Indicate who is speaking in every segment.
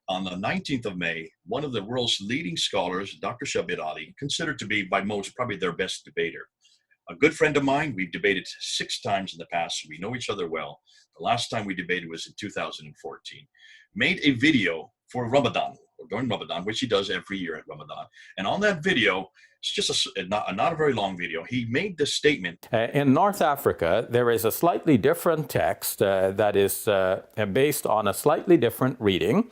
Speaker 1: On the 19th of May, one of the world's leading scholars, Dr. Shabir Ali, considered to be by most probably their best debater. A good friend of mine, we've debated 6 times in the past, so we know each other well. The last time we debated was in 2014. Made a video for Ramadan, or during Ramadan, which he does every year at Ramadan. And on that video, it's just not a very long video, he made this statement.
Speaker 2: In North Africa, there is a slightly different text that is based on a slightly different reading,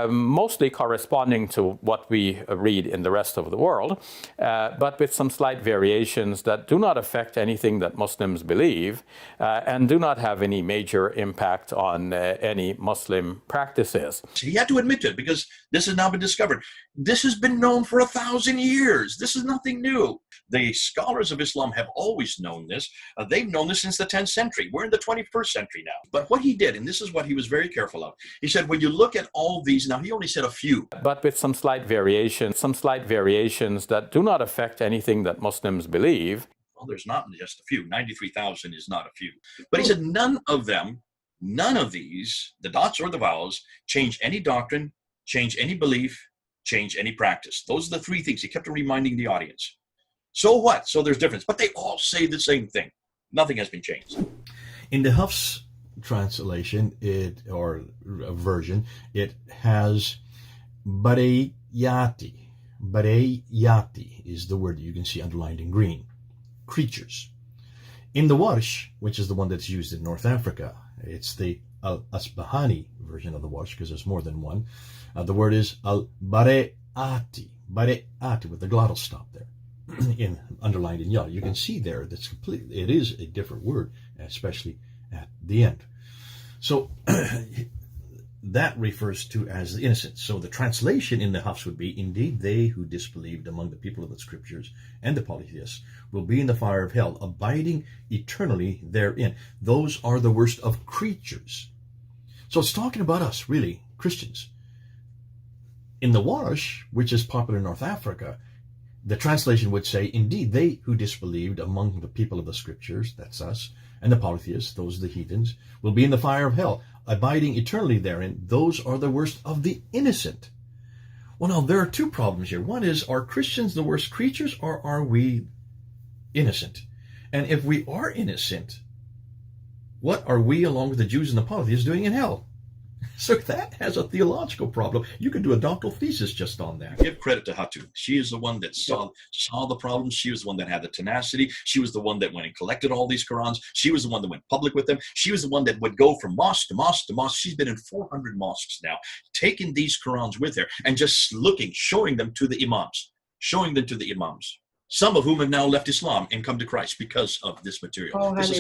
Speaker 2: mostly corresponding to what we read in the rest of the world, but with some slight variations that do not affect anything that Muslims believe and do not have any major impact on any Muslim practices.
Speaker 1: He had to admit it because this has now been discovered. This has been known for 1,000 years. This is nothing new. The scholars of Islam have always known this. They've known this since the 10th century. We're in the 21st century now. But what he did, and this is what he was very careful of, he said, when you look at all these, now he only said a few.
Speaker 2: But with some slight variations that do not affect anything that Muslims believe.
Speaker 1: Well, there's not just a few. 93,000 is not a few. But he said none of these, the dots or the vowels, change any doctrine, change any belief, change any practice. Those are the 3 things. He kept reminding the audience. So what? So there's difference. But they all say the same thing. Nothing has been changed.
Speaker 3: In the Huff's translation, or version, it has bareyati. Bareyati is the word that you can see underlined in green. Creatures. In the Warsh, which is the one that's used in North Africa, it's the Al-Asbahani version of the Warsh because there's more than one. The word is al-bare'ati, with the glottal stop there, underlined in yellow. You can see there that's completely, it is a different word, especially at the end. So that refers to as the innocent. So the translation in the Hafs would be, indeed, they who disbelieved among the people of the scriptures and the polytheists will be in the fire of hell, abiding eternally therein. Those are the worst of creatures. So it's talking about us, really, Christians. In the Warsh, which is popular in North Africa, the translation would say, indeed, they who disbelieved among the people of the scriptures, that's us, and the polytheists, those are the heathens, will be in the fire of hell, abiding eternally therein. Those are the worst of the innocent. Well, now, there are 2 problems here. One is, are Christians the worst creatures, or are we innocent? And if we are innocent, what are we, along with the Jews and the polytheists, doing in hell? So that has a theological problem. You could do a doctoral thesis just on that.
Speaker 1: Give credit to Hatu. She is the one that saw the problems. She was the one that had the tenacity. She was the one that went and collected all these Qurans. She was the one that went public with them. She was the one that would go from mosque to mosque to mosque. She's been in 400 mosques now, taking these Qurans with her and just showing them to the Imams, some of whom have now left Islam and come to Christ because of this material.
Speaker 4: Oh,
Speaker 1: This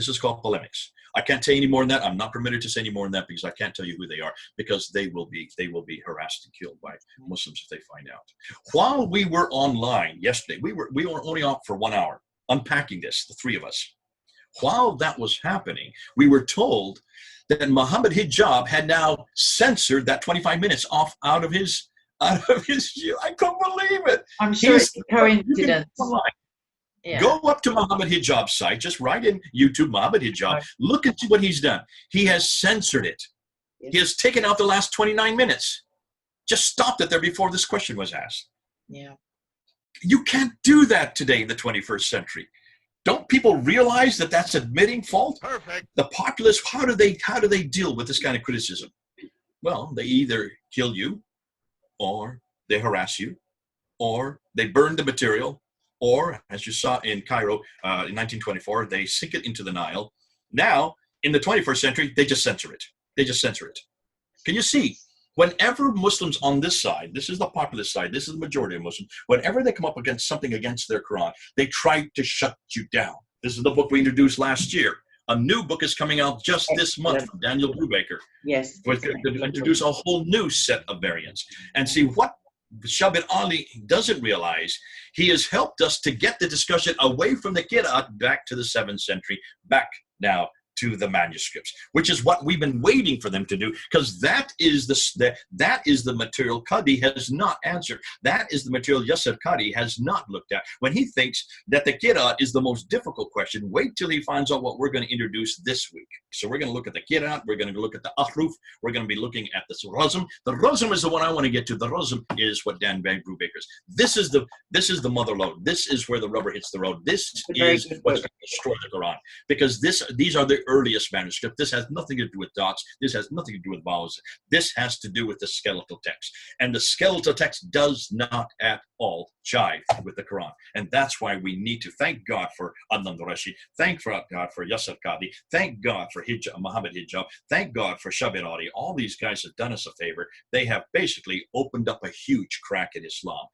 Speaker 1: is called polemics. I can't say any more than that. I'm not permitted to say any more than that because I can't tell you who they are, because they will be harassed and killed by Muslims if they find out. While we were online yesterday, we were only off for 1 hour unpacking this, the 3 of us. While that was happening, we were told that Muhammad Hijab had now censored that 25 minutes out of his I couldn't believe it.
Speaker 4: I'm sure it's a coincidence.
Speaker 1: Yeah. Go up to Muhammad Hijab's site, just write in YouTube Muhammad Hijab, look and see what he's done. He has censored it. Yes. He has taken out the last 29 minutes. Just stopped it there before this question was asked.
Speaker 4: Yeah.
Speaker 1: You can't do that today in the 21st century. Don't people realize that that's admitting fault?
Speaker 5: Perfect.
Speaker 1: The populace, how do they deal with this kind of criticism? Well, they either kill you, or they harass you, or they burn the material, or, as you saw in Cairo in 1924, they sink it into the Nile. Now, in the 21st century, they just censor it. Can you see? Whenever Muslims on this side, this is the populist side, this is the majority of Muslims, whenever they come up against something against their Quran, they try to shut you down. This is the book we introduced last year. A new book is coming out just this month from Daniel Brubaker.
Speaker 4: Yes.
Speaker 1: We're going to introduce a whole new set of variants. And see, what Shabir Ali doesn't realize, he has helped us to get the discussion away from the Qira'at back to the 7th century, back now to the manuscripts, which is what we've been waiting for them to do, because that is the material Qadi has not answered. That is the material Yasser Qadi has not looked at. When he thinks that the Qira'at is the most difficult question, wait till he finds out what we're going to introduce this week. So we're going to look at the Qira'at, we're going to look at the Ahruf, we're going to be looking at the Razm. The Razm is the one I want to get to. The Razm is what Dan Brubaker's. This is the mother lode. This is where the rubber hits the road. This is what's going to destroy the Quran, because these are the earliest manuscripts. This has nothing to do with dots. This has nothing to do with vowels. This has to do with the skeletal text. And the skeletal text does not at all jive with the Quran. And that's why we need to thank God for Adnan Qureshi, thank God for Yasser Qadi, thank God for Muhammad Hijab, thank God for Shabir Adi. All these guys have done us a favor. They have basically opened up a huge crack in Islam.